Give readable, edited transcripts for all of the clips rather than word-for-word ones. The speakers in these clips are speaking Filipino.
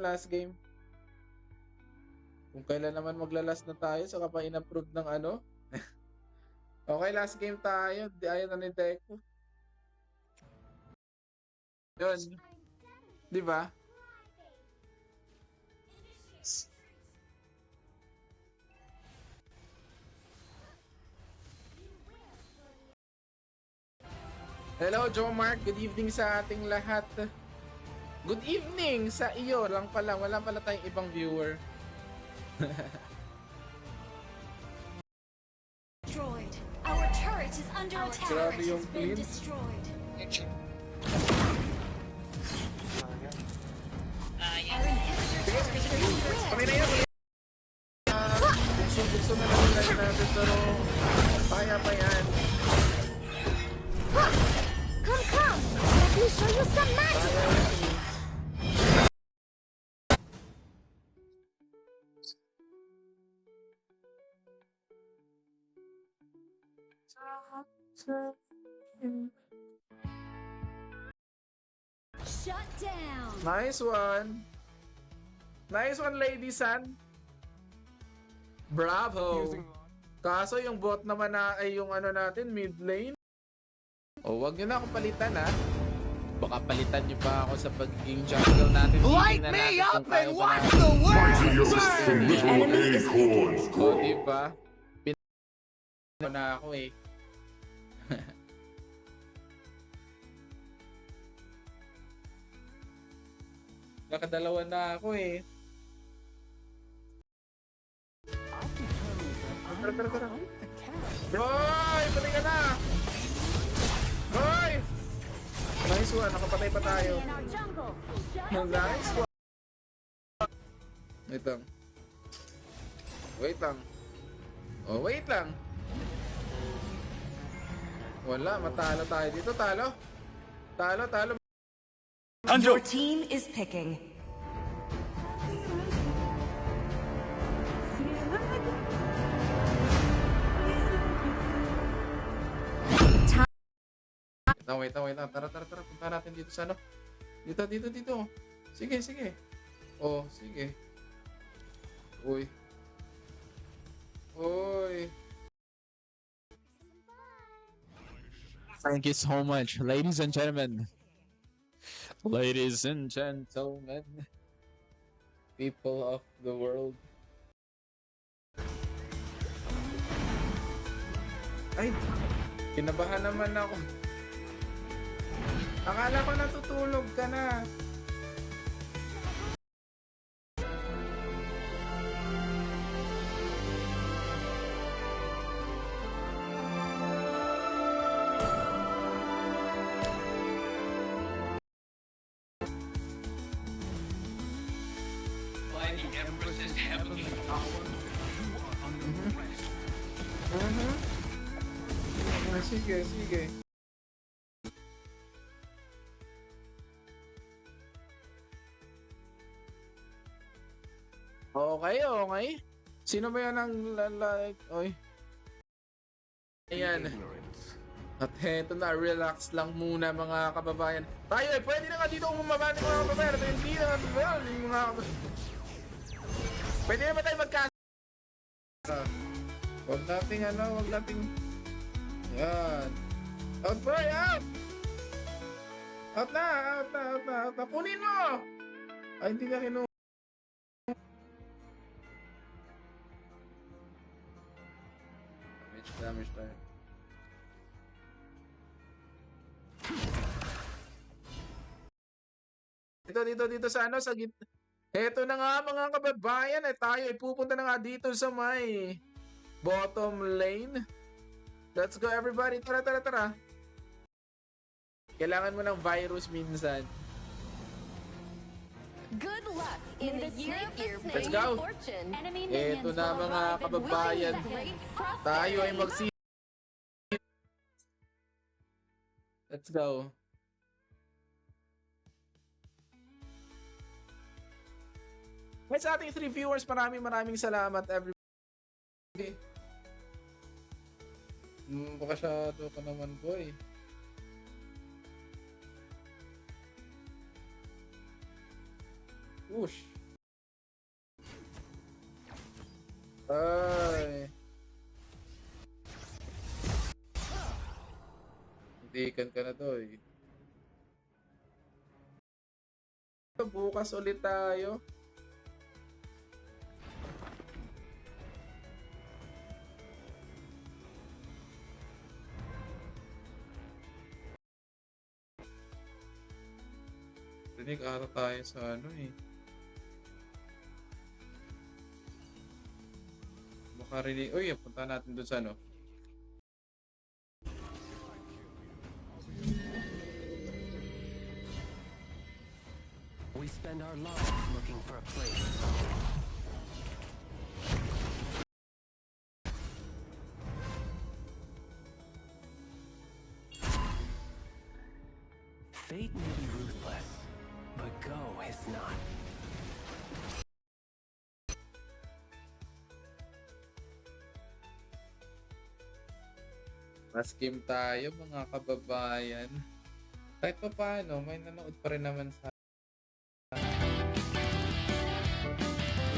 last game. Kung kailan naman magla-last na tayo, saka pa in-approve ng ano. Okay, last game tayo. Ayaw na ni Deku. Yun. Di ba? Hello, Joe Mark. Good evening sa ating lahat. Good evening sa iyo lang pala. Wala pala tayong ibang viewer. Destroyed. Our turret is under attack. Grabe yung Has been clean. destroyed. Ayan. Our inhibitor turret is Okay na yun. Bukso na lang yung live natin. Pero kaya pa yan. Come. Let me show you some magic. Shut down. Nice one. Nice one, Lady San. Bravo. Kaso yung bot naman na ay yung ano natin, mid lane. O, wag nyo na ako palitan ha. Baka palitan nyo pa ako sa pagiging jungle natin. Light Tingnan me natin up kung kaya and ba watch natin. the world Mightiest burn! from little acorns O, grow. diba? Na ako eh. Nakadalawa na ako eh. Tara. Hoy! Patay ka na! Hoy! Nice one. Nakapatay pa tayo. In our jungle. Nice one. Wait lang. Wait lang. Oh, wait lang. Wala. Matalo tayo dito. Talo. Talo. Hanjo! Your team is picking. Wait lang. Tara. Punta natin dito sa ano. Dito. Sige. Oh, sige. Uy. Thank you so much, ladies and gentlemen. Ladies and gentlemen. People of the world. Ay, kinabahan naman ako. Akala ko natutulog ka na. Why the Empress is heavily powered. You are under arrest. Sige. Okay. Sino ba yan ang like? Oy. Ayan. At heto na, relax lang muna mga kababayan. Tayo eh, pwede na nga dito umamabati mga kababayan. At hindi na yung mga kababayan. Pwede na ba tayo magkasa? Huwag nating... Yan. Out boy, out! Out na! Kunin mo! Ay, hindi na kinuha. Damage tayo. Dito sa ano, sa gitna. Eto na nga mga kababayan, tayo ay pupunta na nga dito sa may bottom lane. Let's go everybody, tara. Kailangan mo ng virus minsan. Good luck in the year of the snake. Let's go. Fortune. Enemy Eto minions na will mga arrive in kababayan. within seconds. Tayo ay Let's go. May sa ating 3 viewers, maraming salamat everybody. Bakasyado ka naman, boy. Whoosh. Ay. Hindikan ka na to eh. Bukas ulit tayo. Rinig ata tayo sa ano eh. Baka rinig. Uy, punta natin doon sa ano. We spend our lives looking for a place. Fate may be ruthless, but Go is not. Mas game tayo mga kababayan. Kahit pa paano, may nanood pa rin naman sa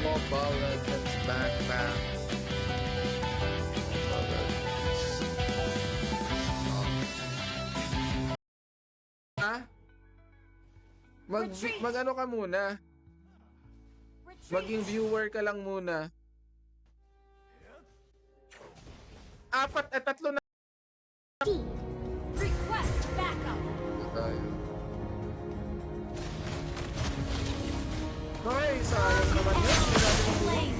Mobile Legends Backpack. Ha? Mag ano ka muna? Maging viewer ka lang muna. Tatlo na Request backup. tayo. Ay, sayang naman yun. Hindi natin mabuhay.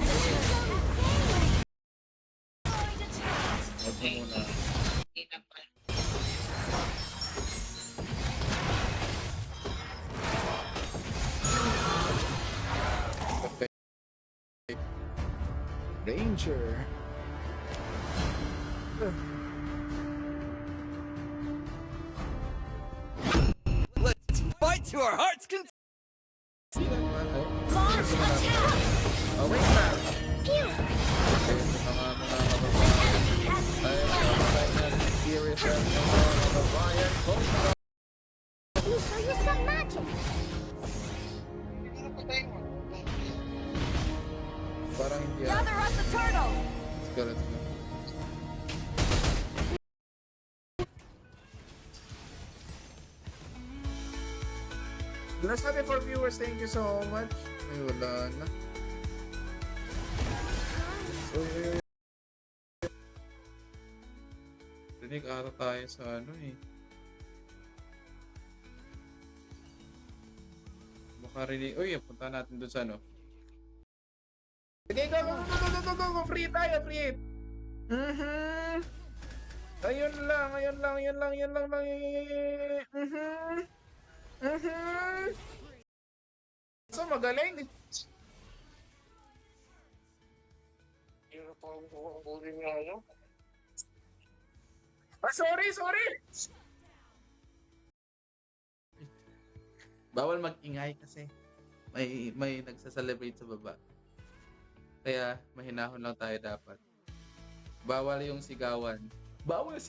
Huwag mo muna. Okay. Danger. Let's fight to our heart's content. Launch attack. Oh, wait na. Pew. Serious mga kababayan. Let me show you some magic. Parang hindi Gather up the turtle. Let's go, let's go. Last natin for viewers, thank you so much. Ay, wala na. Uy, uy, uy. Rinig ata tayo sa ano eh. Baka rinig. Uy, punta natin doon sa ano. Sige, go. Free tayo, free. Ayun lang. So, magaling. Sorry. Bawal mag-ingay kasi may nagsa-celebrate sa baba. Kaya mahinahon lang tayo dapat. Bawal yung sigawan. Let's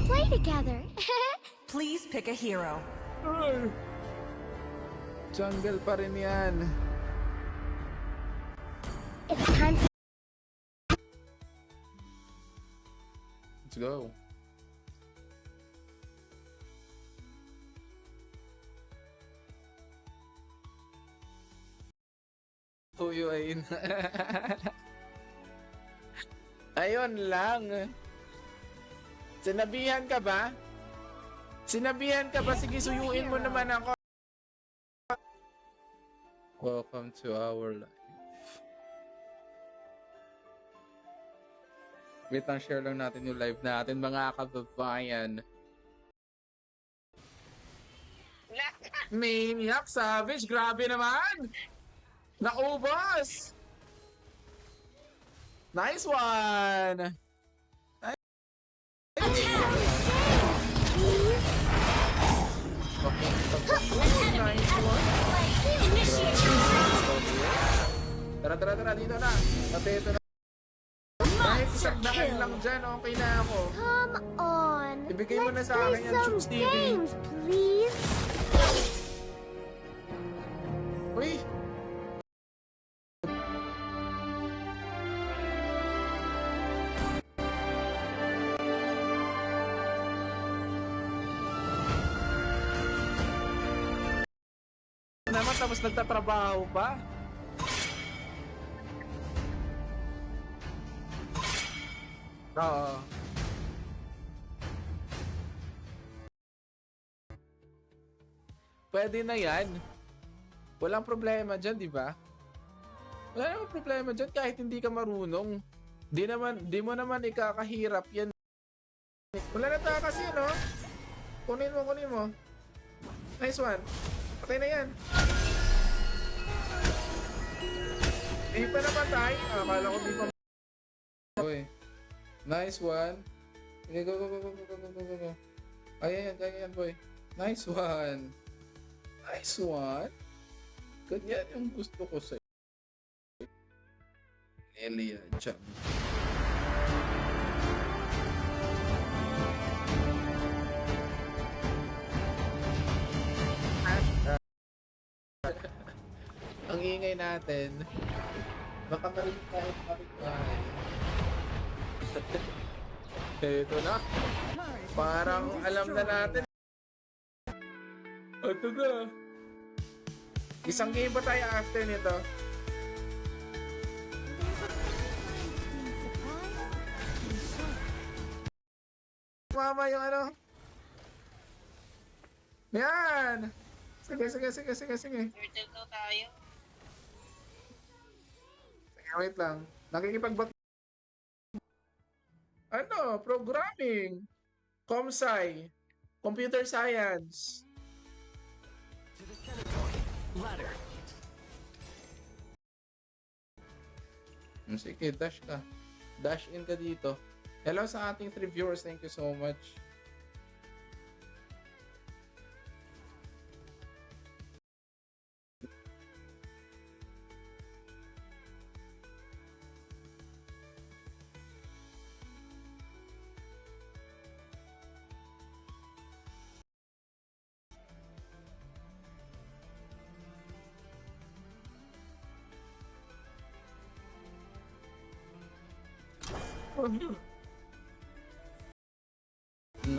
play together. Please pick a hero. Jungle pa rin yan. It's time to Let's go. Tuyo ay Ayun lang. Sinabihan ka ba? Sige, suyuin mo naman ako. Welcome to our life. Wait lang, share lang natin yung live natin, mga kababayan. Maniac Savage, grabe naman! Naubos! Nice one! Nice one! Tara, dito na! Ito na! Kahit isang daan lang dyan, okay na ako. come on. Ibigay mo na Let's sa play akin yung some Chooks TV. games, please. Uy! tapos nagtatrabaho pa. Oo. Pwede na yan. Walang problema dyan, di ba? Wala namang problema dyan kahit hindi ka marunong. Di mo naman ikakahirap yan. Wala na tayo kasi, no? Kunin mo. Nice one. Patay na yan. Hindi pa namatay. Akala ko di pa. Uy. Nice one. Okay, go. Kaya yan, boy. Nice one. Ganyan yung gusto ko sa'yo. Elia Jam. Ang ingay natin. Baka marinig tayo kapitbahay. Ito na. Parang alam na natin. Ito na. Isang game ba tayo after nito? Mama yung ano? Yan! Sige. Turtle daw tayo. Sige, wait lang. Nakikipag-bat... Ano? Programming. Comsci. Computer Science. To the center point. Ladder. Sige, dash ka. Dash in ka dito. Hello sa ating 3 viewers. Thank you so much.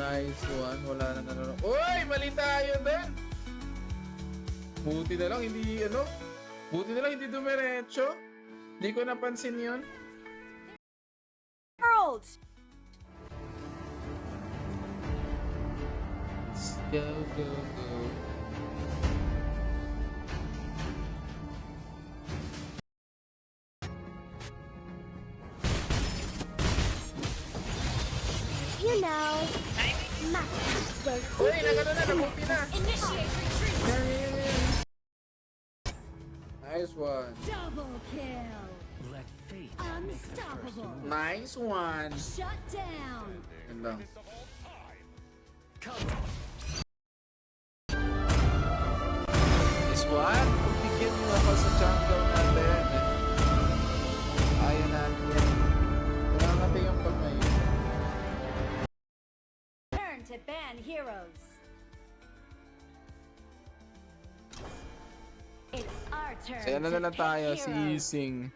Nice one. Wala na nanonood. Uy! Mali tayo din! Buti na lang hindi dumiretso. Hindi ko napansin yun. World! Go. You know, matches will Uy! Nagano na! Nabulti na! initiate retreat. Nice one. Double kill. Let fate Unstoppable. Nice one. Shut down. Yan lang. come. Nice one. Bigyan mo ako sa jungle natin. Ayaw natin yan. Nangangati yung pagmay. Turn to ban heroes. It's our turn. Saya na to lang pick tayo, heroes. si Sing.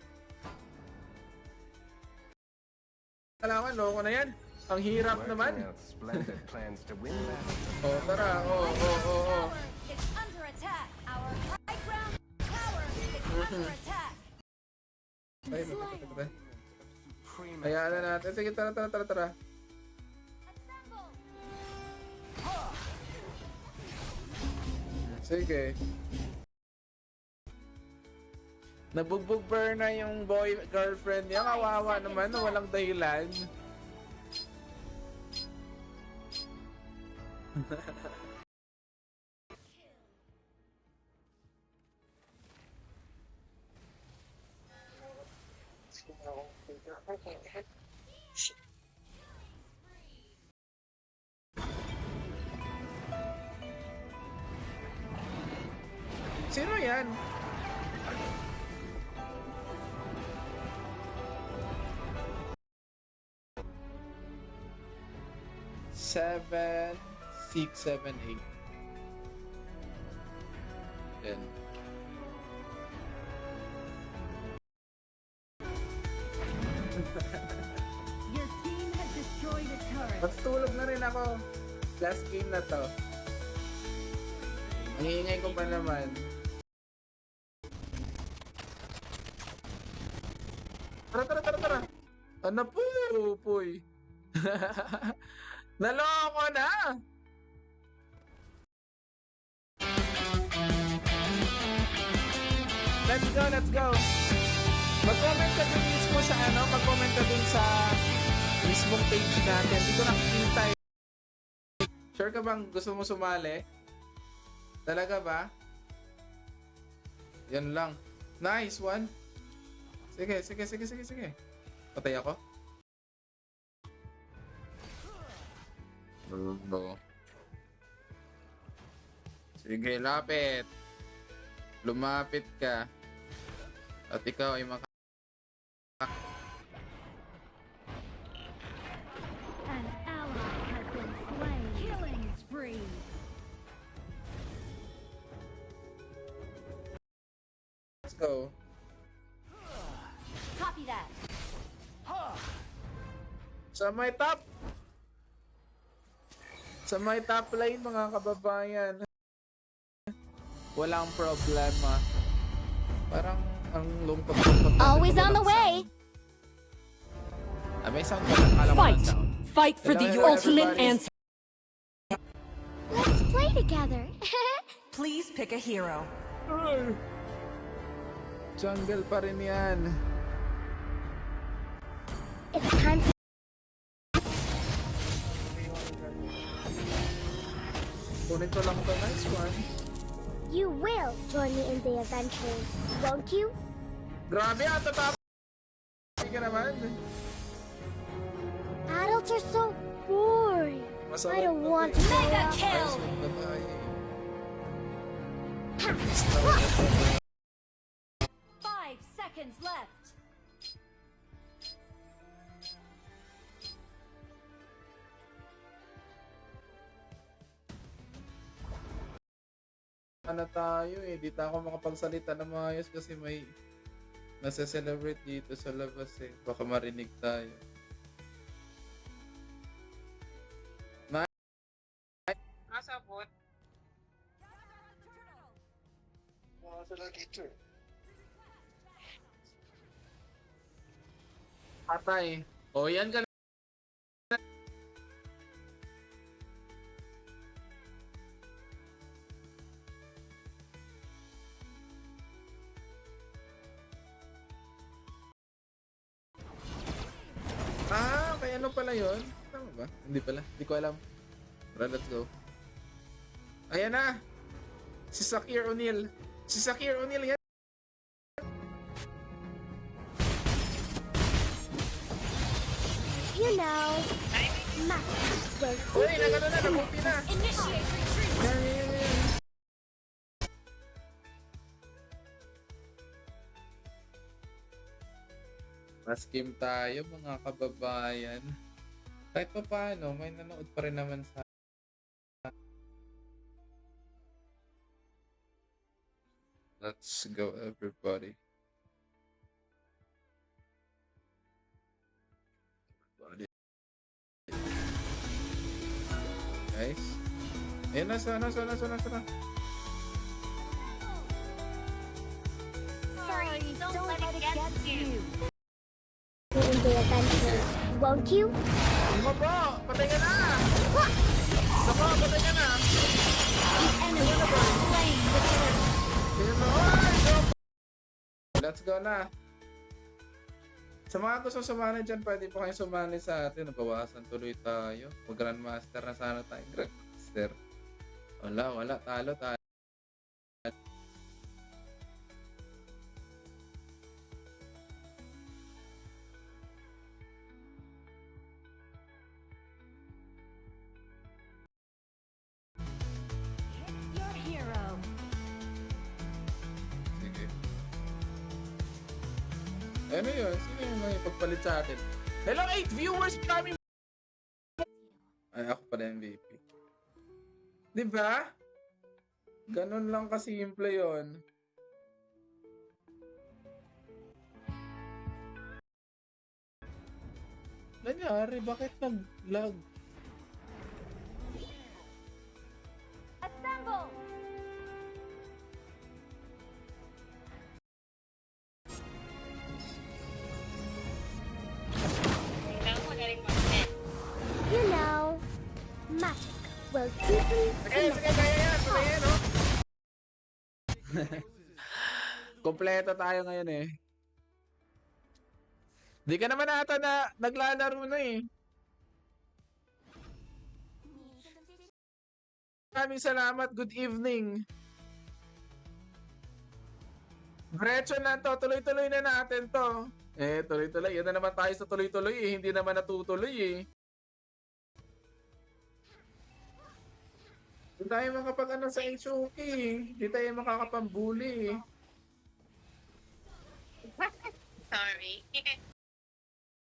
Kailangan, loko na yan. Ang hirap naman. Splendid plans to win that. Oh, tara. Oh. Tower is under attack. Our high ground tower is under attack. Ay, matapit. Hayaan na natin. Sige, tara. Assemble. Sige. Nabugbog na yung girlfriend niya. Kawawa naman, walang dahilan. Sino yan? Seven, 6, 7, 8. Then. Your team has destroyed a turret. Matutulog na rin ako. Last game na to. Ang iingay ko pa naman. Tara. Ano po, puy? Naloko na! Let's go. Mag-comment ka dun mismo sa mag-comment ka dun sa mismong page natin. Hindi ko nakikita eh. Sure ka bang gusto mo sumali? Talaga ba? Yan lang. Nice one. Sige. Patay ako? No. Sige, lapit. Lumapit ka. At ikaw ay An ally has been slain. Killing spree. Let's go. Copy that. Sa may top lane mga kababayan. Walang problema. Parang ang lungkot-lungkot. Always on the way. May sound ba? Alam ko Fight! ng sound. Fight for the Hello, ultimate everybody. answer. Let's play together. Please pick a hero. Jungle pa rin yan. It's time to Kunin ko lang ito. Nice one. You will join me in the adventure, won't you? Grabe ah, tatapos. Hindi ka naman. Adults are so boring. I don't want to mega kill. Bye-bye. 5 seconds left. Ano tayo eh, di tayo ako makapagsalita na maayos kasi may nasa-celebrate dito sa labas eh. Baka marinig tayo. Kasabot. Patay. O yan ka na. Kaya ano pala yun? Tama ba? Hindi pala. Hindi ko alam. Tara, let's go. Ayan na! Si Shaquille O'Neal. Si Shaquille O'Neal yan. You know, match will Uy, nagano na, nabuti na. initiate retreat. Yan. Mas game tayo mga kababayan. Kahit pa paano, may nanood pa rin naman sa Let's go everybody. Guys. Ayun na, sana. Sorry, don't let it get to you. In the adventure, won't you? Ano po? Patay ka na! Nako, patay ka na! Enemy has slain the turret. Ayun na, oy! Go! Let's go na! Sa mga gusto sumali dyan, pwede po kayo sumali sa atin. Nabawasan tuloy tayo. Mag-grandmaster na sana tayo. Grandmaster. Wala. Talo tayo. Your hero. Sige. Ano yun? Sino yung may pagpalit sa atin? Hello, 8 viewers kami! Ay, ako pala MVP. Diba? Ganun lang kasimple yon. Nangyari? Bakit nag-lag? Assemble. will deeply Sige, sige, kaya yan. Kaya yan, no? Kompleto tayo ngayon eh. Di ka naman ata na naglalaro na eh. Maraming salamat. Good evening. Diretso na to. Tuloy-tuloy na natin to. Tuloy-tuloy. Yan na naman tayo sa tuloy-tuloy eh. Hindi naman natutuloy eh. Hindi tayo makapag-ano sa HOK eh. Hindi tayo makakapambuli eh. Sorry.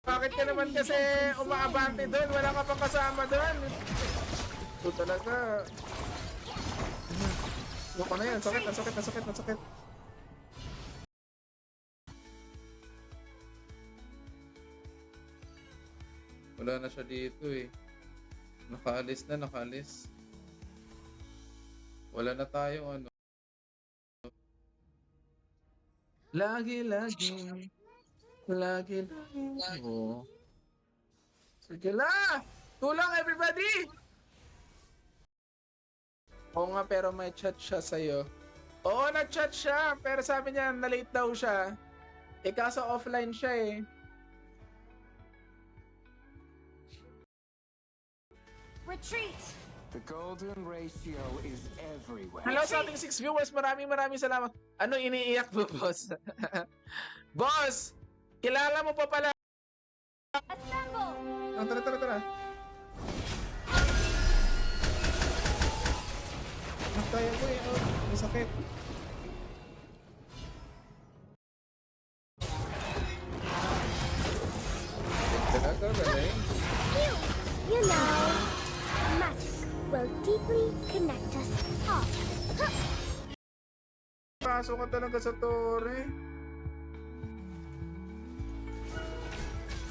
Bakit ka naman kasi umaabante doon? Wala ka pang kasama doon. Ito talaga. Ako na yan. Sakit, nasakit, nasakit, nasakit. Wala na siya dito eh. Nakaalis na, nakaalis. Wala na tayo ano. Lagi. Oh. Sige la! Tulong everybody! Oo nga pero may chat siya sa'yo. Oo, nag-chat siya. Pero sabi niya na-late daw siya. Kaso offline siya eh. Retreat! The golden ratio is everywhere. Hello sa ating 6 viewers. Maraming salamat. Ano iniiyak mo, boss? Boss! Kilala mo pa pala. Assemble! Tara. Nakaya ko eh. Oh, masakit. Talaga, galing. You know, magic will deeply connect us all. Pasok ka talaga sa tore.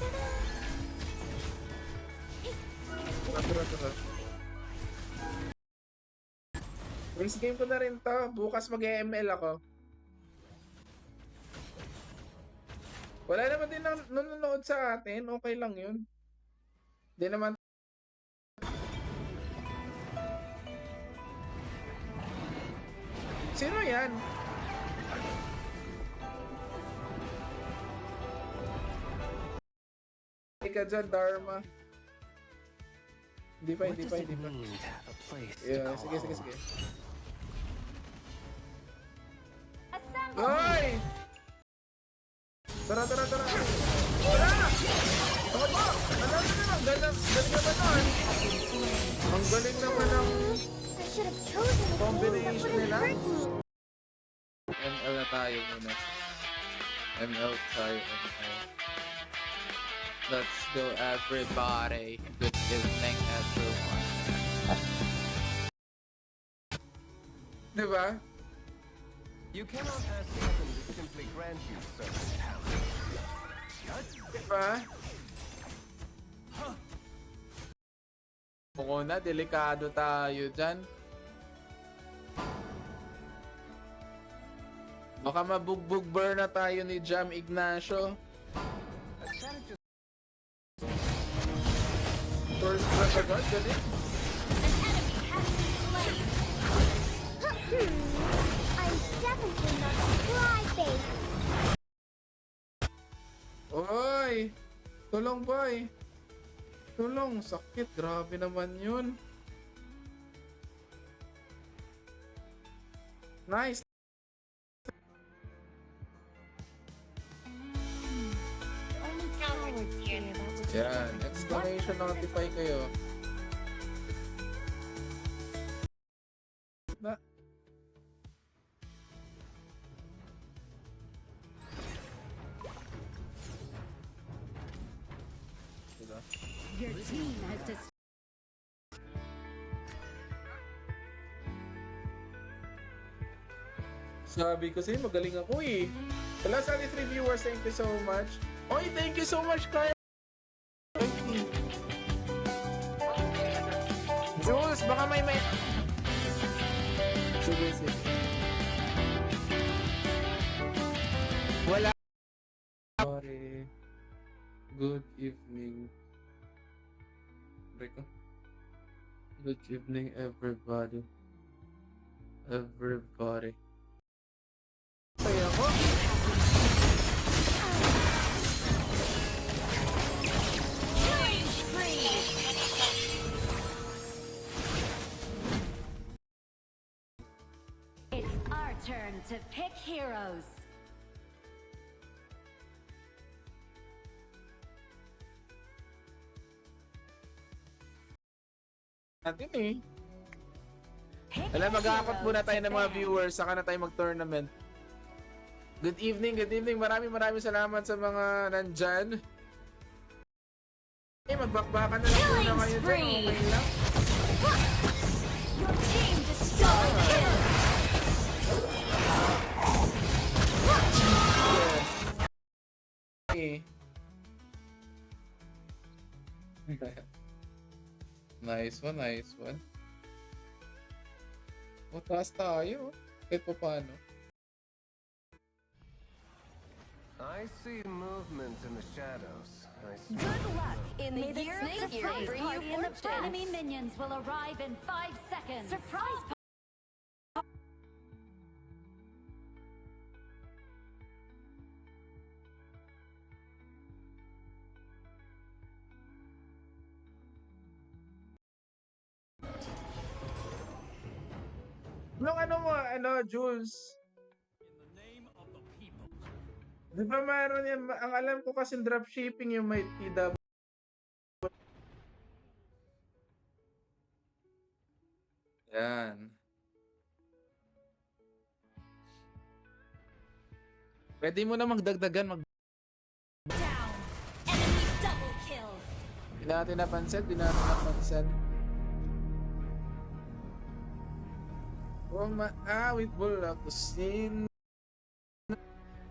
Tara. Next game ko na rin to. Bukas mag-ML ako. Wala naman din nanonood sa atin. Okay lang yun. Hindi naman. Sino yan? Ika dyan, Dharma. Hindi pa. What does it mean to have a place to Yeah, call sige. home? Assemble! Hoy! Tara! Tara! Takot mo! Galing naman nun! Ang galing naman ng I should have chosen a game that combination wouldn't nila. hurt me. ML na tayo muna. ML tayo, ML. Let's go everybody. Good evening everyone. Diba? You cannot ask heaven to simply grant you certain talents. Diba? Oo na, delikado tayo dyan. Baka mabugbog-burn na tayo ni Jam Ignacio. First blood agad, galing. An enemy has been slain! I'm definitely not a crybaby. Oy! Tulong boy! Tulong! Sakit! Grabe naman yun! Nice! Only cowards fear that which Yan! Exclamation notify kayo. Na. Diba? Your team has just Sabi ko sa'yo, magaling ako eh. Hello sa 3 viewers, thank you so much. Oy, thank you so much, Kyle. Jules, baka may... Sige. Wala. Sorry. Good evening. Break ko. Good evening, everybody. Everybody. Kaya ko. Killing spree. It's our turn to pick heroes. Natin eh. Pick Alam, a mag-aakot hero muna tayo to ng mga ban. viewers, saka na tayo mag-tournament. Good evening, good evening. Maraming salamat sa mga nandyan. Eh, magbakbakan na lang muna Killing kayo dyan. spree. Okay lang. Your team destroyed kill. Eh. Nice one, nice one. Mataas tayo. Kahit pa paano. I see movement in the shadows. I see. Good luck in the May the year of snake the surprise bring you party and the fortune. enemy minions will arrive in 5 seconds. Surprise Jules? Di ba mayroon yan? Ang alam ko kasi dropshipping yung may TW. Yan. Pwede mo na magdagdagan, down. Enemy double kill. Di natin napansin, di natin napansin. With Bulakusin.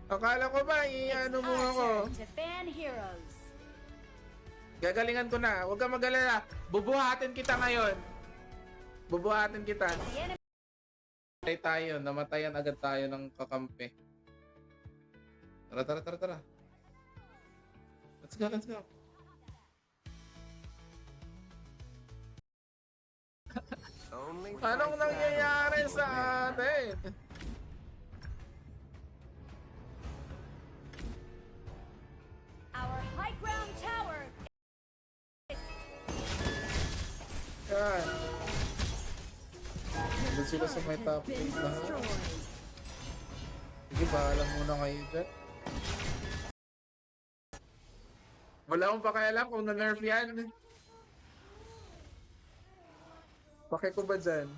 Akala ko ba, It's ano mo our ako? turn to ban heroes. Gagalingan ko na, huwag kang mag-alala. Bubuhatin kita ngayon. Bubuhatin kita. The enemy Namatay tayo, namatayan agad tayo ng kakampi. Tara. Let's go. Only Anong fight nangyayari battles sa will win. atin? our high ground tower Yan. Nandun sila sa may top has been 8 lahat. destroyed. Sige, bahala muna kayo dyan. Wala akong pakialam kung na-nerf yan. Pake ko ba dyan?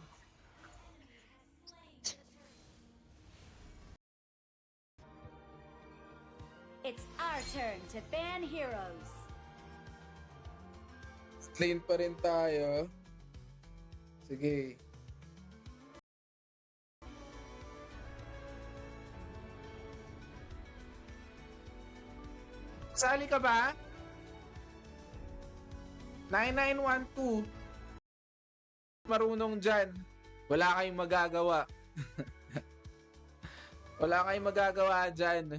It's our turn to ban heroes. Lane pa rin tayo. Sige. Sali ka ba? 9912. Marunong dyan. Wala kayong magagawa. Wala kayong magagawa dyan.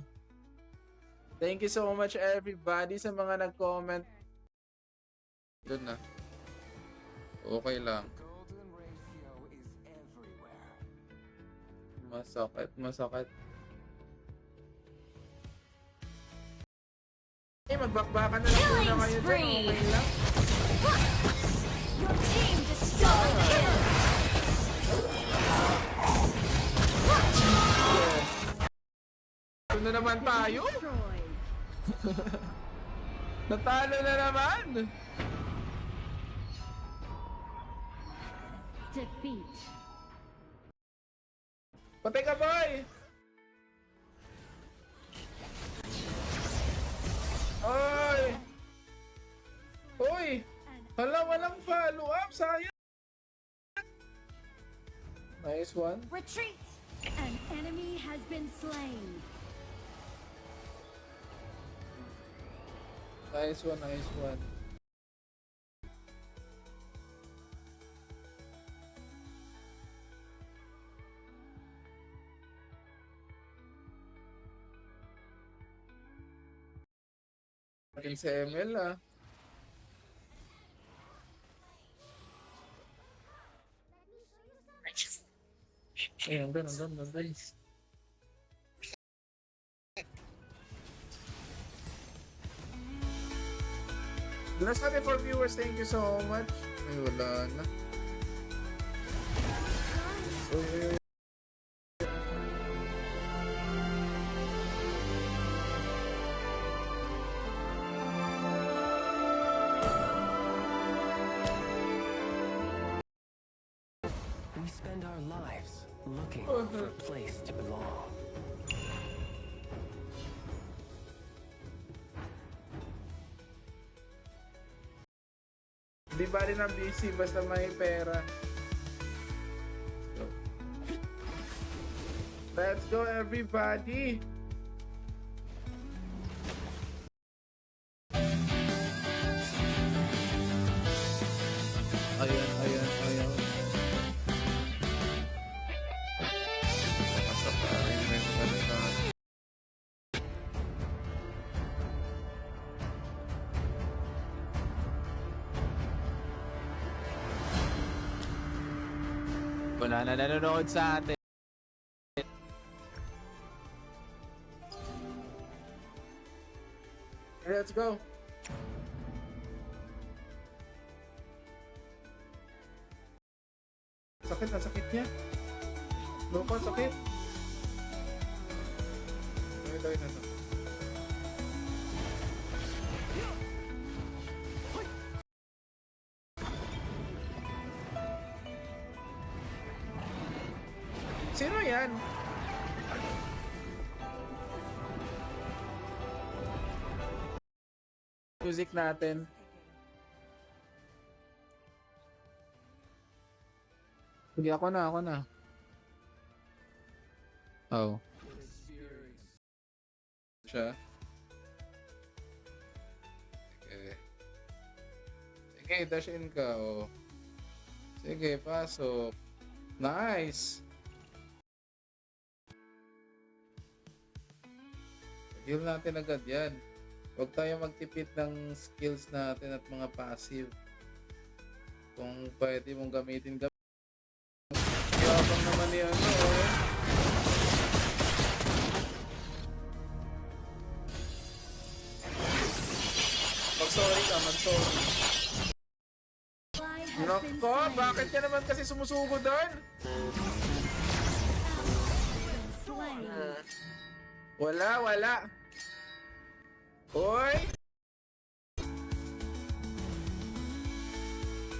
Thank you so much everybody sa mga nag-comment. Doon na. Okay lang. Golden ratio is everywhere. Masakit. Eh, magbakbakan na lang muna Killing kayo dyan. spree. Okay lang. Your team destroyed kill. Ito na naman tayo. Destroyed. Natalo na naman. Defeat. Patay ka, boy. Oy. Hoy. Hala, walang follow up. Sayang. Nice one. Retreat. An enemy has been slain. Nice one. Akin sa ML ah. Ayun, ganun, guys. Last natin for viewers, thank you so much. Ay, wala na. Uy, uy, uy. We spend our lives looking Uh-huh. for a place to belong. Di ba rin ang busy basta may pera. So, let's go everybody! Ayan. Basta pa rin may maganda. Wala na nanonood sa atin. Let's go. Sakit niya. Lupa, sakit. Ito. Sino yan? Music natin. Sige, ako na. Oh. Siya. Sige, dash in ka, oh. Sige, pasok. Nice! Heal natin agad yan. Huwag tayo magtipid ng skills natin at mga passive. Kung pwede mong gamitin. Yabang naman ni ano, oh. Mag-sorry ka, mag-sorry. Ally has been Nako, slain. bakit ka naman kasi sumusugo doon? Slain. Wala. Hoy!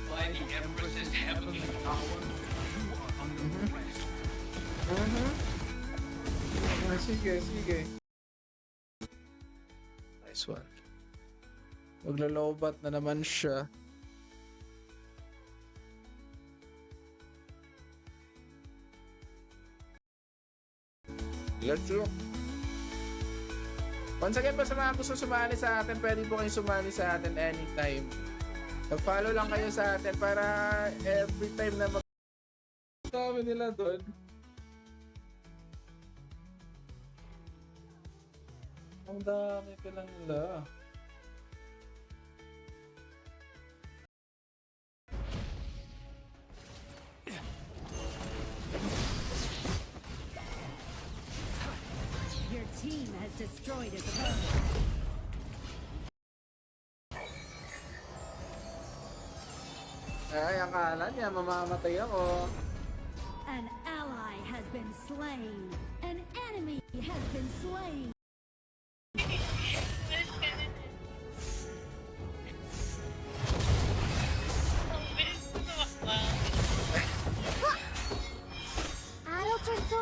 By the Empress's heavenly power, you are under arrest. Sige. Nice one. Maglalobat na naman siya. Let's go. Once again po sa mga gusto sumali sa atin, pwede po kayong sumali sa atin anytime. Mag-follow lang kayo sa atin para every time na dami nila doon. Ang dami ka lang nila. Your team has destroyed its opponent. Ay, akala niya mamamatay ako. An ally has been slain. An enemy has been slain. Adults are so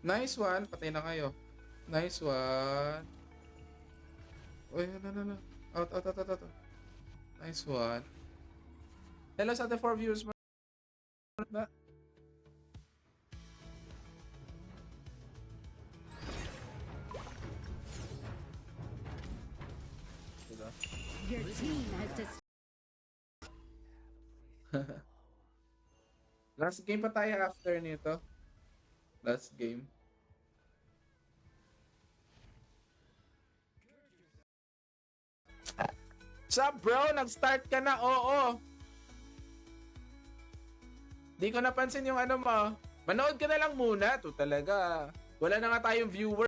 Nice one. Patay na kayo. Nice one. Uy, no. Out. Nice one. Hello sa the 4 viewers mo. Na. Your team has destroyed. Last game pa tayo after nito. Last game. Sup bro? Nag-start ka na? Oo. Di ko napansin yung ano mo. Manood ka na lang muna. To talaga. Wala na nga tayong viewer.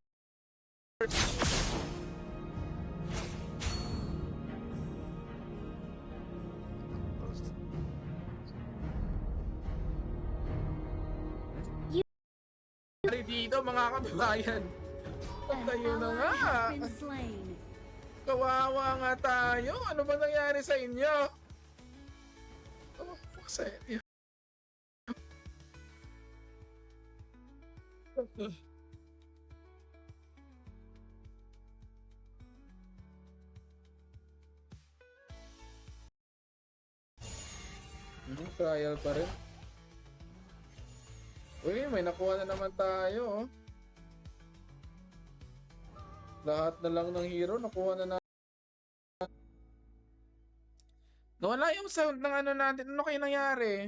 Dito mga kababayan. Tayo na nga. has been slain. Kawawa nga tayo. Ano ba nangyari sa inyo? Oh, sa inyo. Trial pa rin. Uy, may nakuha na naman tayo. Oh. Lahat na lang ng hero, nakuha na. Nawala yung sound ng ano natin. Ano kayo nangyari?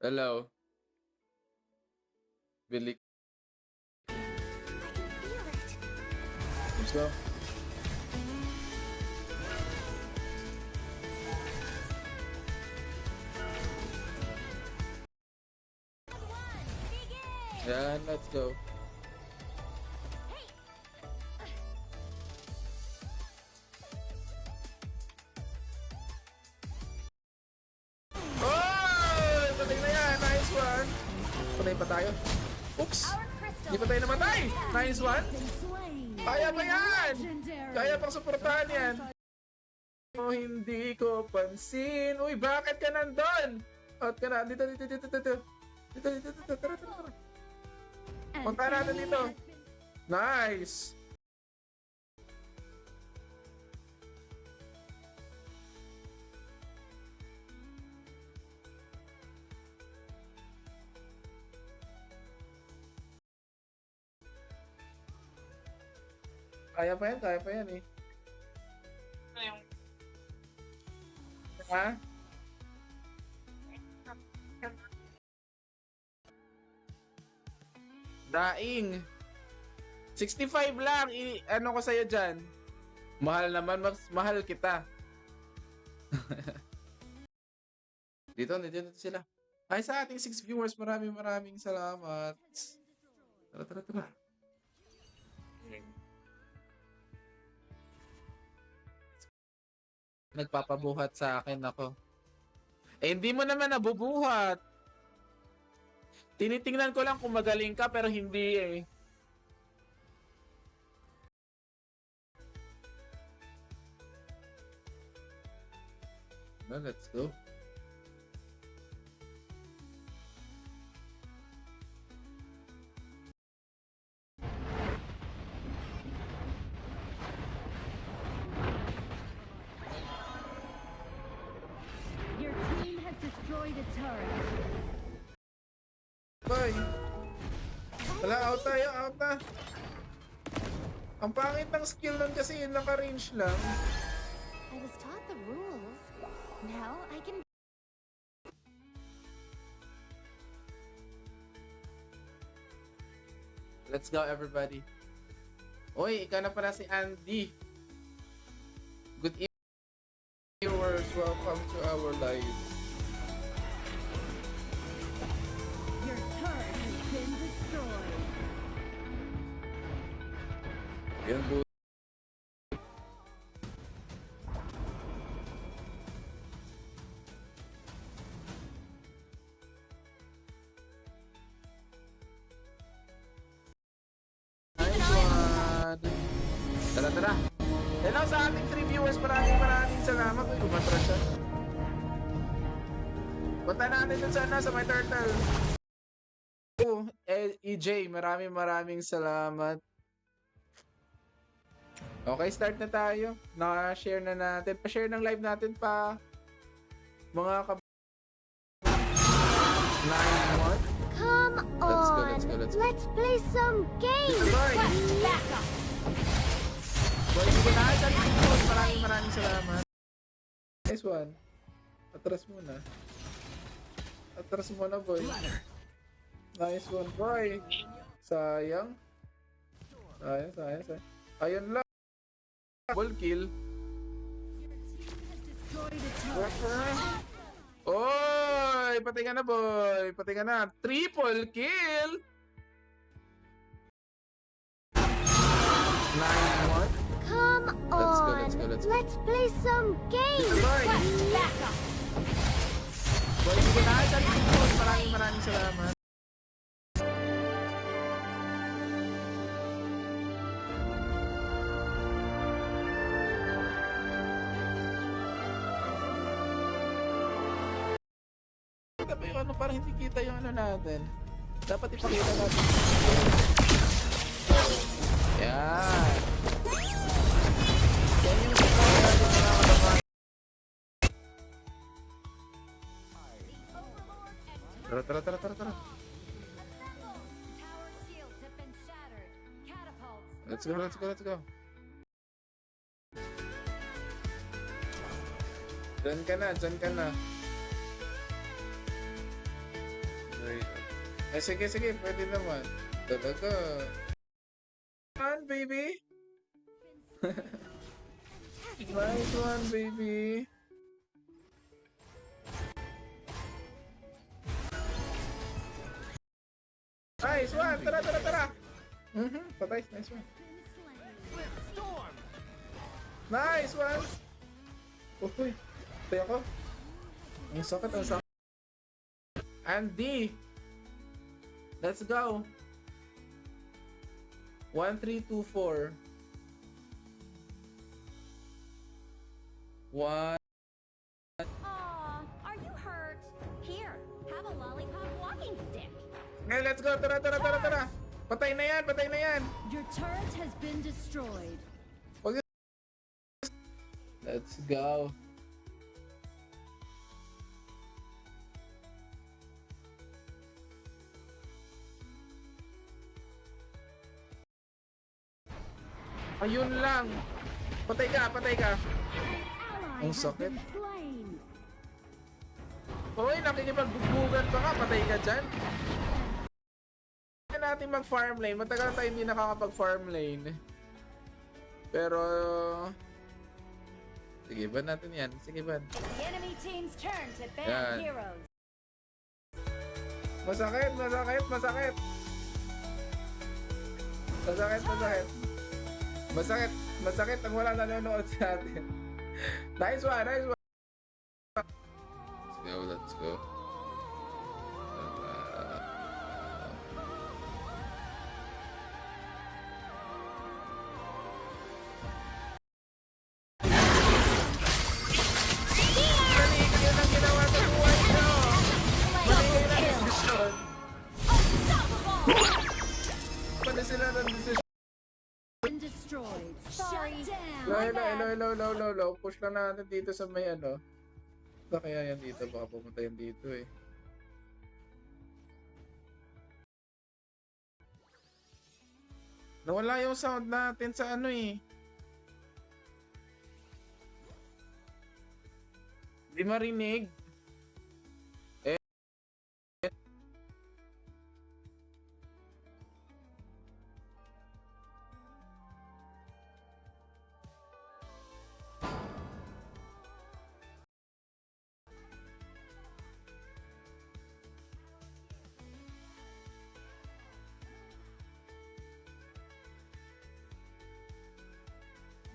Hello? Bilik. Let's go. Yan, let's go. Oh! Patay na yan. Nice one. Patay pa tayo. Oops! Our crystal Di pa tayo namatay. Nice one. has been slain. Kaya pa yan. Legendary. Kaya pang suportahan yan. Oh, hindi ko pansin. Uy, bakit ka nandun? Out ka na. Dito, dito, dito, dito. Dito, dito, dito. Tara, tara, tara. An Punta natin enemy dito. has been Nice. Kaya pa yan eh. Ha? Daing. 65 lang. Ano ko sa'yo dyan? Mahal naman. Mas mahal kita. dito sila. Ay, sa ating 6 viewers, maraming salamat. Tara. Nagpapabuhat sa akin ako. Eh, hindi mo naman nabubuhat. Tinitingnan ko lang kung magaling ka pero hindi eh. Well, let's go. Your team has destroyed a turret. Bye. Wala, out na. Ang pangit ng skill nun kasi yun naka-range lang. I was taught the rules. Now I can. Let's go everybody. Oy, ikaw na pala si Andy. Good evening viewers. Welcome to our live. Your turret has been destroyed. Yan po. Nice one. Tara. Hello sa ating 3 viewers. Maraming salamat. Uy, kumatra siya. Punta natin dun sa my turtle. Oh, EJ, maraming salamat. Okay, start na tayo. Naka-share na natin. Pa-share ng live natin pa. Mga Come Let's go, on. let's go. Let's play some games. Boy, Backup. boy, hindi ko na sa videos. Maraming salamat. Nice one. Atras muna, boy. Nice one, boy. Sayang. Ayun lang. Double kill. Destroyed a turret. Oy! Patay ka na, boy! Patay ka na. Triple kill! 9-1. Come Let's go, on. let's go, let's go. Let's play some games. Boy! Backup. Boy, sige na. Maraming salamat. Kita ba yung ano, parang hindi kita yung ano natin. Dapat ipakita natin. Yan. Yan yung score natin mga kalaban. Tara. Assemble. Tower shields have been shattered. Catapults. Let's go. Diyan ka na. Ay, sige, pwede naman. Talaga. Come on, baby. Nice one, baby. Nice one. Tara. Patay. Nice one. Storm! Nice one. Uy. Patay ako. Ang sakit. Andy. Let's go. 1, 3, 2, 4. 1. Aw, are you hurt? Here, have a lollipop walking stick. Okay, let's go. Tara. Patay na yan. Your turret has been destroyed. Let's go. Ayun lang. Patay ka. Ang sakit. Hoy, nakikipagbubugan pa ka. Patay ka dyan. Hindi natin mag-farm lane. Matagal tayo hindi nakakapag-farm lane. Pero... Sige, ban natin yan. It's the enemy team's turn to ban Yan. heroes. Masakit. Masakit ang wala nanonood sa atin. Nice one. Let's go. Mali yun ang ginawa sa buhay nyo. Mali yun ang desisyon. Mali sila ng desisyon. Been destroyed. Sorry. Shut down. Hello. Push lang natin dito sa may ano. Ba kaya yan dito? Baka pumunta yan dito eh. Nawala yung sound natin sa ano eh. Di marinig.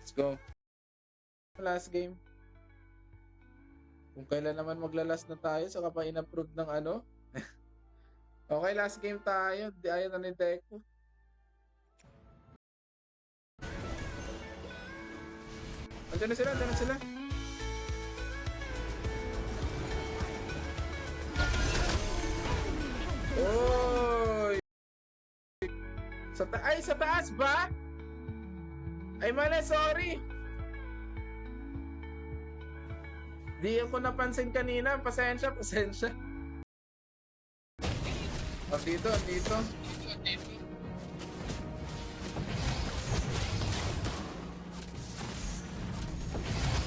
Let's go. Last game. Kung kailan naman maglalas na tayo, saka pa in-approve ng ano. Okay, last game tayo. Ayaw na ni Deco. Andiyan na sila. Oy! Sa taas ba? Ay mali, sorry. Di ako napansin kanina. Pasensya. Andito.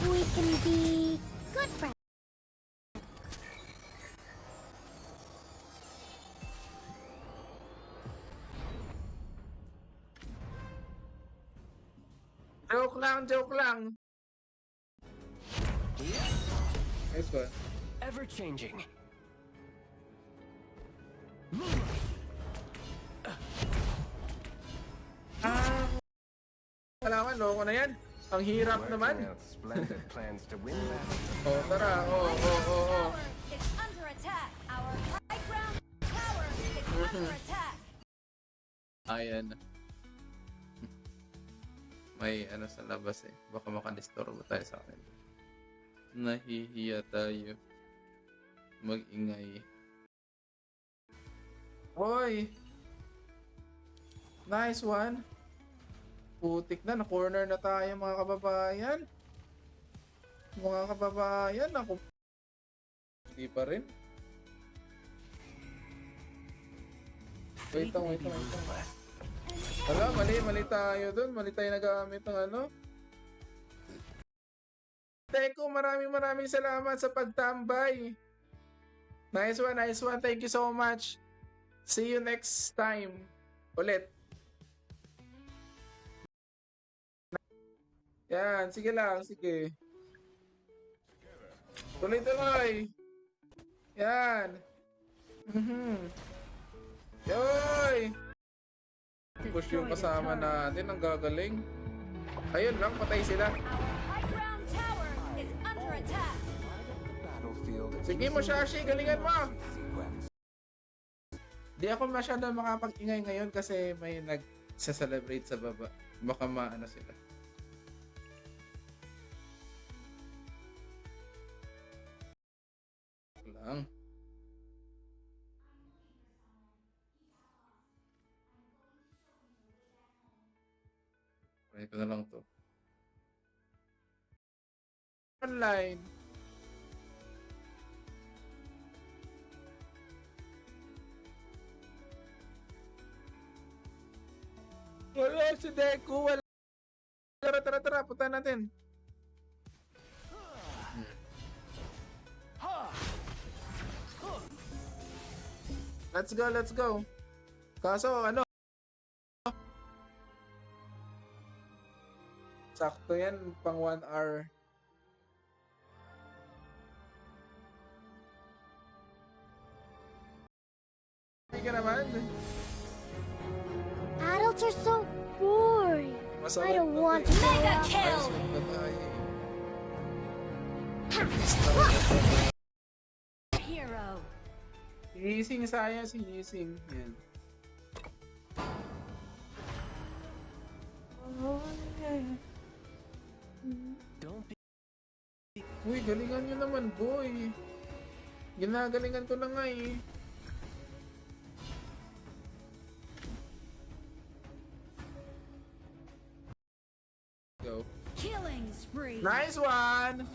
We can be good friends. Joke lang. Nice one. ever changing. Kailangan, loko na yan. Ang hirap naman. Working out splendid plans to win that. Oh, tara. Oh. Tower is under attack. Our high ground tower is under attack. Ayan. May ano sa labas eh. Baka makadisturbo tayo sa akin. Nahihiya tayo. Mag-ingay. Hoy! Nice one. Putik na. Na-corner na tayo mga kababayan. Mga kababayan. Ako. Hindi pa rin. Wait lang. Wala, mali tayo dun. Mali tayo nagamit ng ano. Teko, maraming salamat sa pagtambay. Nice one. Thank you so much. See you next time. Ulit. Yan, sige lang, sige. Tuloy. Yan. Yoy! Push yung kasama natin, ang gagaling. Ayun lang, patay sila. Our high ground tower is under attack. Battlefield. Sige mo, Shashi, galingan mo! Sequence. Di ako masyado makapag-ingay ngayon kasi may nag-celebrate sa baba. Baka maano sila. Lang. Try ko na lang to. Online. Wala si Deku. Wala. Tara. Punta natin. Let's go. Kaso ano? Sakto yan, pang 1 hour. Hindi ka naman. Adults are so boring. I don't want to grow Mega up. kill. Hero. Sinising, sayang sinising. Yan. Don't be. Uy, galingan nyo naman, boy. Ginagalingan ko na nga eh. Go. Killing spree. Nice one!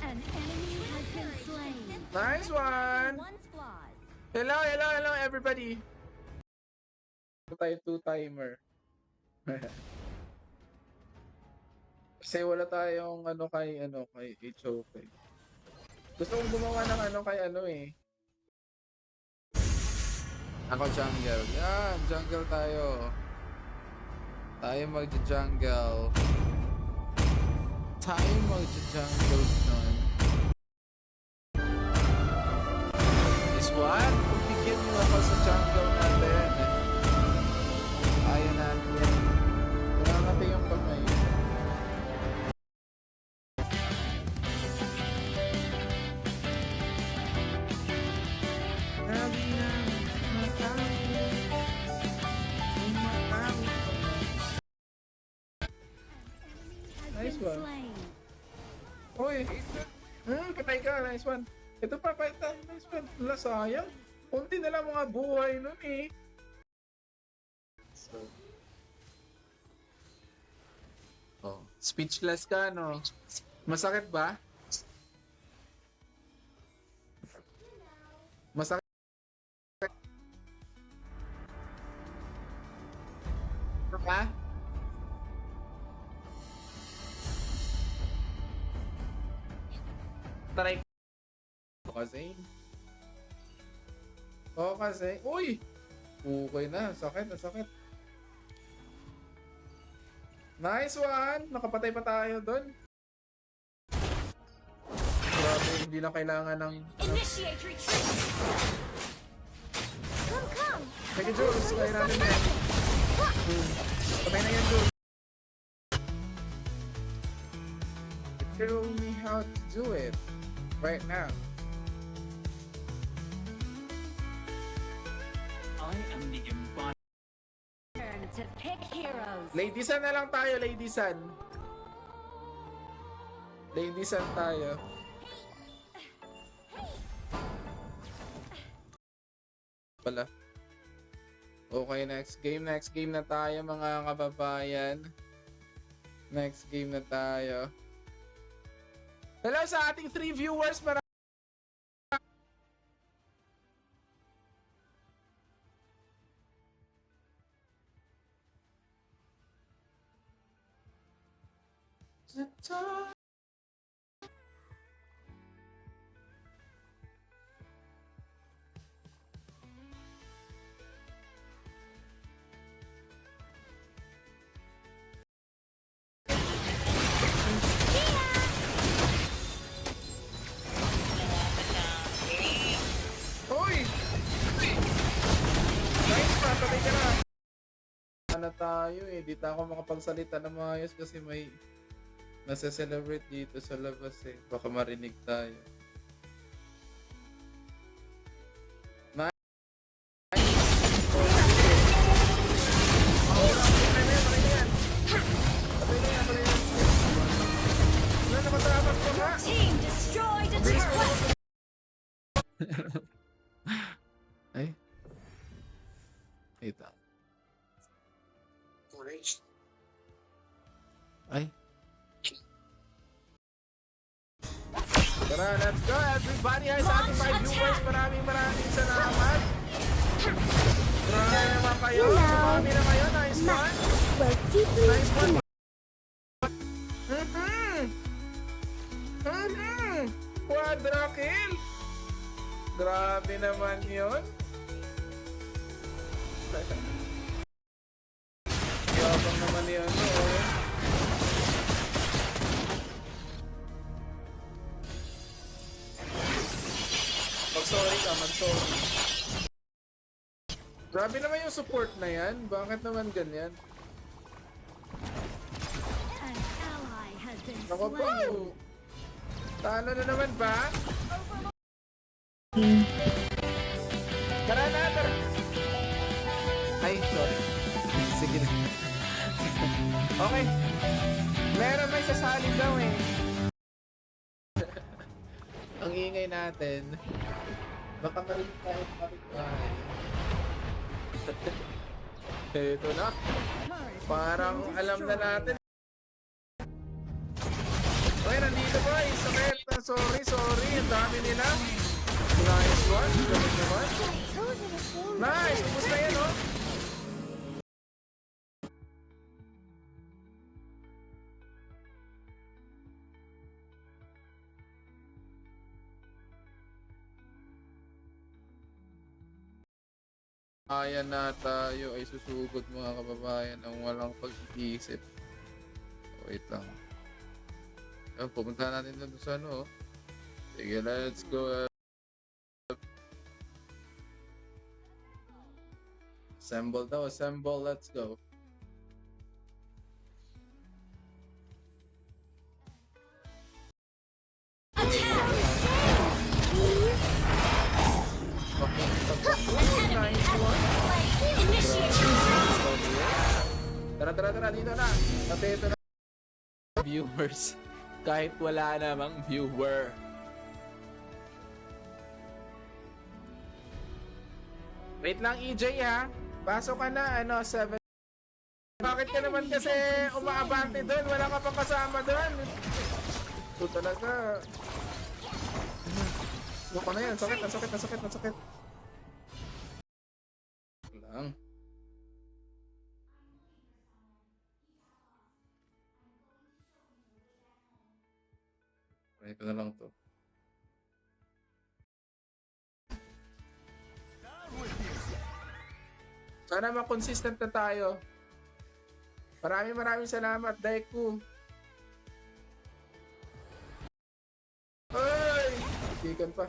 An enemy has been slain. Nice one! One's flaws. Hello everybody! Tayo two-timer. Kasi wala tayong kay HOK. Gusto kong gumawa ng kay eh. Ako jungle. Yan, jungle tayo. Tayo mag-jungle. nun. This one, bigyan niyo ako sa jungle natin. Ayaw natin yan. Kailangan natin yung pagmay. Nice one. Slain. Uy! Patay ka. Nice one. Ito pa, patay. Nice one. Wala, sayang. Kunti na lang mga buhay nun eh. So. Oh. Speechless ka, no? Masakit ba? Masakit? Ha? Try ko kasi. Oo kasi. Uy! Okay na. Sakit. Nice one! Nakapatay pa tayo doon. Grabe hindi lang kailangan ng... Initiate retreat. Come. Sige, Jules, kaya natin yan. Sabay na yan, Jules. Show me how to do it right now. I am the embodiment. Turn to pick heroes. Ladies-an na lang tayo, ladies-an. Ladies-an tayo. Pala. Okay, next game na tayo mga kababayan. Next game na tayo. Hello sa ating 3 viewers. Hoy! Nice pa, patay ka na. Na tayo eh, di tayo makapagsalita na maayos kasi may nasa-celebrate dito sa labas eh. Baka marinig tayo. Nice! Wala na matapos ko nga! Team destroyed a turret. Ay. Ito. Ay. Tara, let's go everybody. Ay, sa ating 5 viewers, maraming salamat. Grabe naman kayo. Sumami na kayo. Nice one. We're deeply Nice one. connected. Quadra kill. Grabe naman yun. Yabang naman yun, oh. Mag-sorry ka, mag-sorry. Grabe naman yung support na yan. Bakit naman ganyan? An ally has been Nako po! slain. Talo na naman ba? Tara na, tara! Ay, sorry. Sige na. Okay. Meron may sasali daw eh. Ang ingay natin. Baka marinig tayo kapit-bahay. Ito na. Parang alam na natin. Okay, nandito boys. Sakit. Sorry. Ang dami nila. Nice one. Gamit naman. Nice. Ubus na yan, oh. Ayan na tayo ay susugod mga kababayan ng walang pag-iisip. Wait lang. Ayan, pumunta natin doon sa ano. Sige, let's go. Assemble daw, assemble. Let's go. Nice one. Tara, dito na. Kasi ito na. Viewers. Kahit wala namang viewer. Wait lang, EJ ha. Pasok ka na, 7. Bakit ka naman kasi umaabante doon? Wala ka pang kasama doon. Ito talaga. Ano na yan? Sakit. Lang. Try ko na lang to. Sana ma-consistent na tayo. Maraming salamat, Daiku. Ay! Muntikan pa.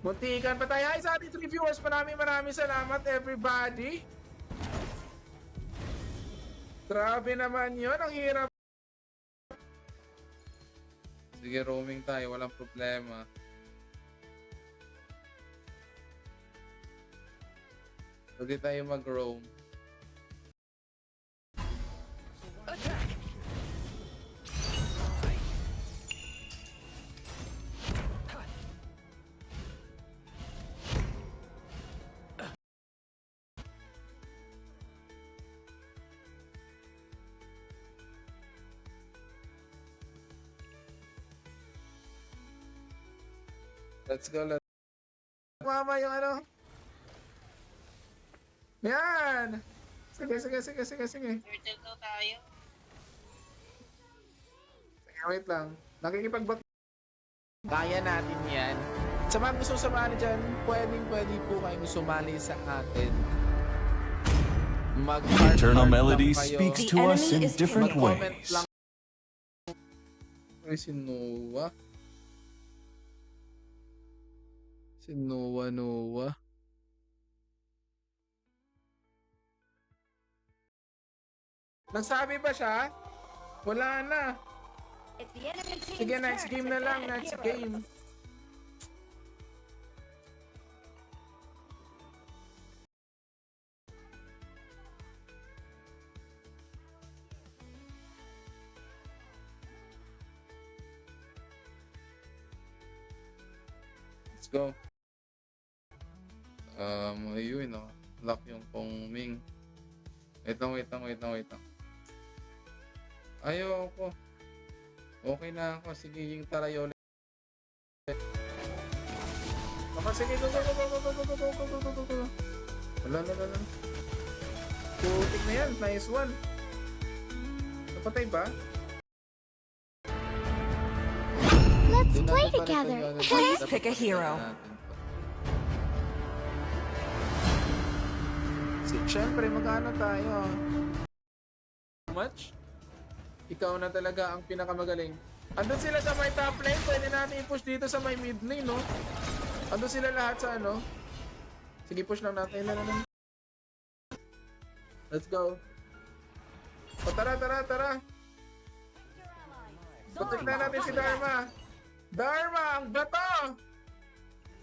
Muntikan pa tayo. Hi sa ating 3 viewers. Maraming salamat everybody. Grabe naman yun. Ang hirap. Sige, roaming tayo. Walang problema. Pwede tayo mag-roam. Let's go, let's mama yung ano. Yan! Sige. Turtle daw tayo. Sige, wait lang. Nakikipag-back. Kaya natin yan. Sa mga gusto sumali dyan, pwede po kayong sumali sa atin. Eternal Melody lang kayo. speaks The to us enemy in is different Mag-comment ways. lang. Ay, si Noah. Si Noah. Nagsabi ba siya? Wala na. It's the enemy team's Sige, next turn game to na lang. pick a Next hero. game. Let's go. Ayun, no. Lock yung Kong Ming. Wait lang. Ayoko. Okay na ako. Sige, yung Tarayon. Sige, go. Wala. Putik na yan. Nice one. Napatay ba? Let's Doon play natin together. palitan yun. Please Dapat pick a hero. natin to. Siyempre, magkano tayo? How much? Ikaw na talaga ang pinakamagaling. Andun sila sa may top lane. Pwede natin i-push dito sa may mid lane, no? Andun sila lahat sa ano. Sige, push lang natin. Let's go. O, tara. Tutik na natin si Dharma. Dharma, ang bato!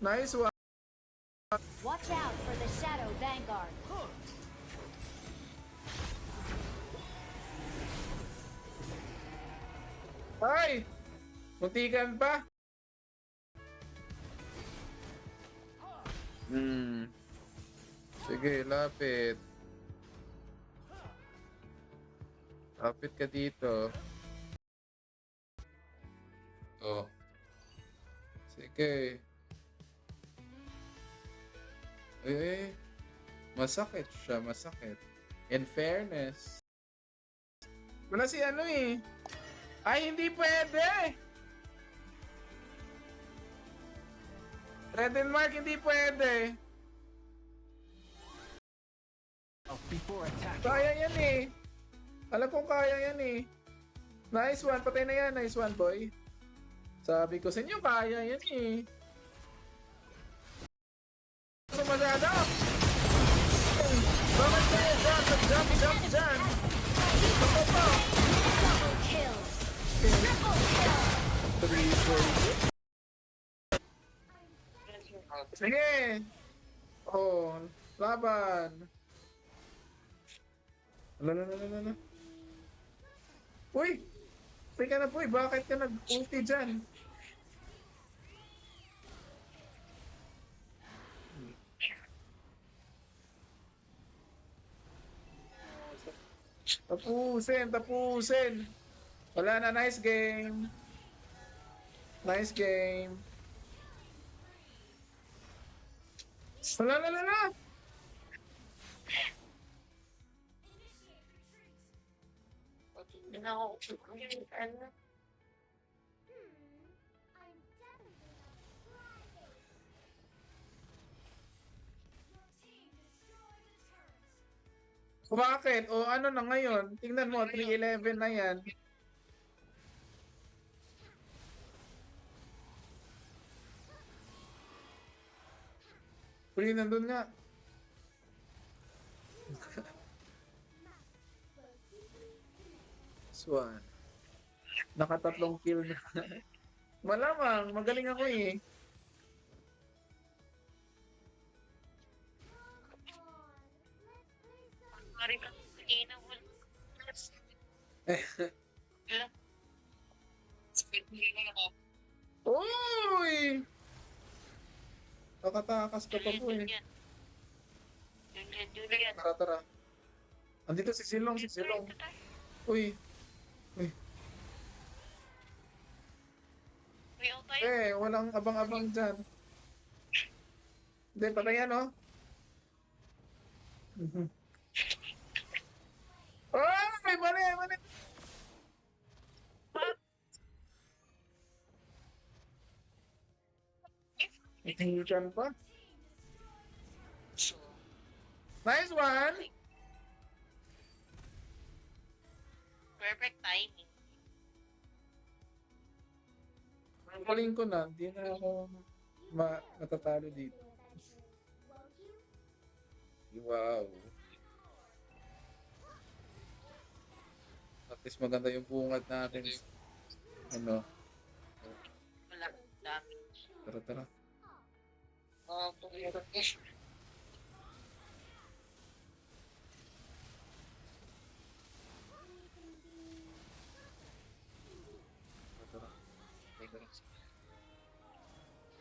Nice one. Watch out for the Shadow Vanguard. Ay! Muntikan pa. Sige, lapit. Lapit ka dito. Oh. Sige. Masakit siya, masakit. In fairness. Wala si ano eh. Ay, hindi pwede! Red and Mark, hindi pwede. Before attacking. Kaya yan eh. Alam kong kaya yan eh. Nice one, patay na yan. Nice one, boy. Sabi ko sa inyo, kaya yan eh. Sumasada! Bakit kayo dyan? Jump dyan! Ako pa! Double kill. Triple kill. 3, 4. Sige! Oh, laban! Ala. Uy! Teka na po, bakit ka nag-ulti dyan? Tapusin! Wala na, nice game! Nice game! Wala! No. Ano? Bakit? O ano na ngayon? Tingnan mo, 3-11 na yan. Pre, nandun nga. Swan. Nakatatlong kill na. Malamang, magaling ako eh. Sorry ka, hindi na wala. Wala. Hindi na ako. Uy! Nakatakas ka pa po eh. Julian. Tara, tara. Andito si Silong, si Silong. Uy. May tayo. Walang abang-abang dyan. Hindi, patayan oh. Ay, mali, mali. Itingitan pa. Nice one! Perfect timing. Ang galing ko na, hindi na ako matatalo dito. Wow. At least maganda yung bungad natin. Ano? Wala. Damage. Tara, tara. Pumirot.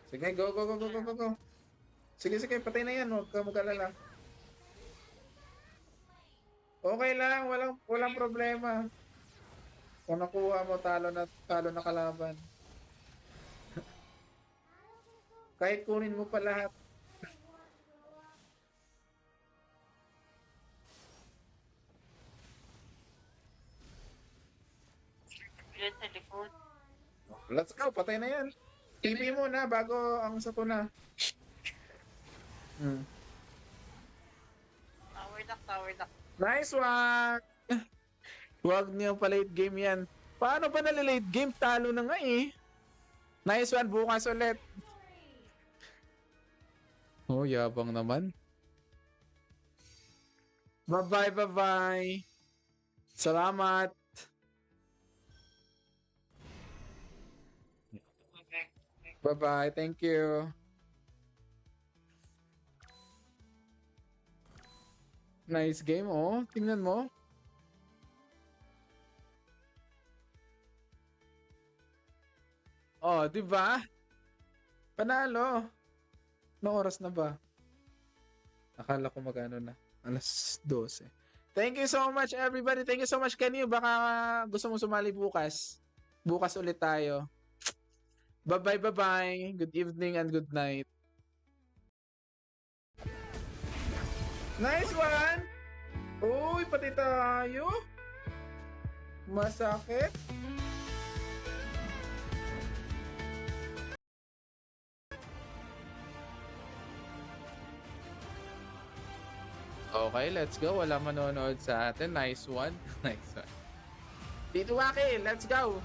Sige, go, go, go, go, go, go, go. Sige, sige, patay na yan. Huwag ka mag-alala. Okay lang, walang problema. Kung nakuha mo, talo na kalaban. Kahit kunin mo pa lahat. Yun sa likod. Let's go, patay na yan. TP mo na bago ang sakuna. Tower duck. Nice one! Huwag niyo pa late game yan. Paano ba nalilate game? Talo na nga eh. Nice one, bukas ulit. Oh, yabang naman. Bye-bye, bye-bye. Salamat. Bye-bye, thank you. Nice game, oh. Tingnan mo. Oh, di ba? Panalo. Anong oras na ba? Akala ko magano na. Alas 12. Thank you so much, everybody. Thank you so much, Kenny. Baka gusto mo sumali bukas. Bukas ulit tayo. Bye-bye, bye-bye. Good evening and good night. Nice one! Uy, pati tayo. Masakit. Okay, let's go. Wala manonood sa atin. Nice one. Nice one. Tito Waki, let's go.